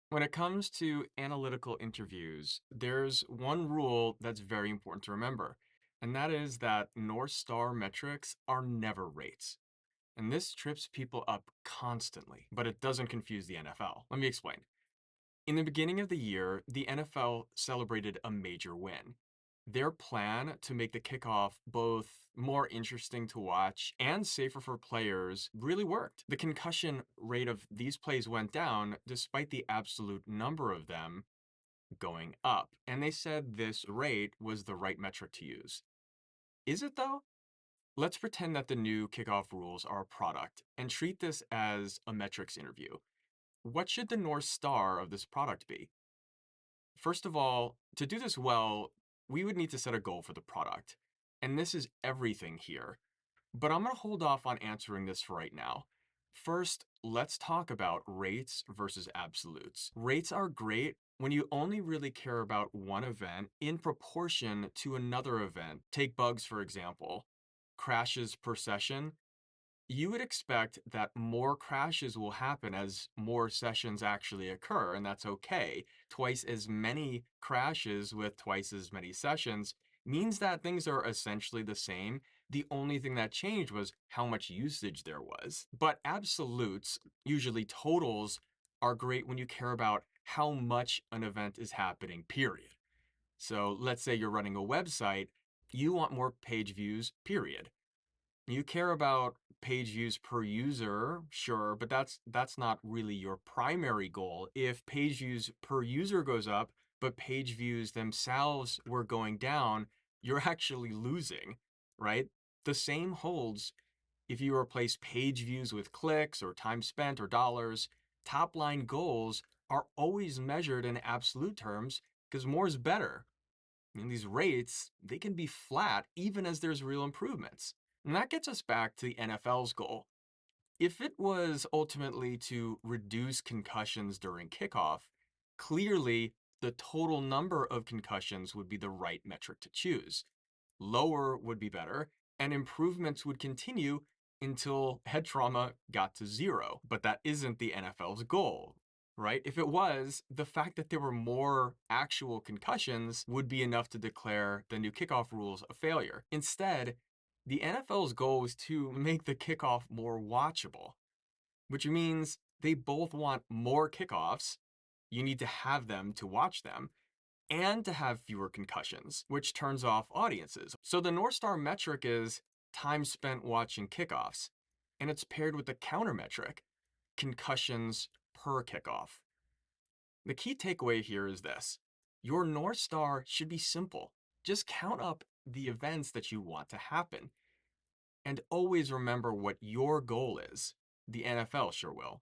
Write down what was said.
When it comes to analytical interviews, there's one rule that's very important to remember, and that is that North Star metrics are never rates. And this trips people up constantly, but it doesn't confuse the NFL. Let me explain. In the beginning of the year, the NFL celebrated a major win. Their plan to make the kickoff both more interesting to watch and safer for players really worked. The concussion rate of these plays went down despite the absolute number of them going up. And they said this rate was the right metric to use. Is it though? Let's pretend that the new kickoff rules are a product and treat this as a metrics interview. What should the North Star of this product be? First of all, to do this well, we would need to set a goal for the product. And this is everything here. But I'm going to hold off on answering this for right now. First, let's talk about rates versus absolutes. Rates are great when you only really care about one event in proportion to another event. Take bugs, for example. Crashes per session, you would expect that more crashes will happen as more sessions actually occur, and that's okay. Twice as many crashes with twice as many sessions means that things are essentially the same. The only thing that changed was how much usage there was. But absolutes, usually totals, are great when you care about how much an event is happening, period. So let's say you're running a website, you want more page views, period. You care about page views per user, sure, but that's not really your primary goal. If page views per user goes up, but page views themselves were going down, you're actually losing, right? The same holds if you replace page views with clicks or time spent or dollars. Top line goals are always measured in absolute terms because more is better. And these rates, they can be flat even as there's real improvements. And that gets us back to the NFL's goal. If it was ultimately to reduce concussions during kickoff, clearly the total number of concussions would be the right metric to choose. Lower would be better, and improvements would continue until head trauma got to zero. But that isn't the NFL's goal, right? If it was, the fact that there were more actual concussions would be enough to declare the new kickoff rules a failure. Instead, the NFL's goal was to make the kickoff more watchable, which means they both want more kickoffs. You need to have them to watch them and to have fewer concussions, which turns off audiences. So the North Star metric is time spent watching kickoffs, and it's paired with the counter metric, concussions per kickoff. The key takeaway here is this. Your North Star should be simple. Just count up the events that you want to happen, and always remember what your goal is. The NFL sure will.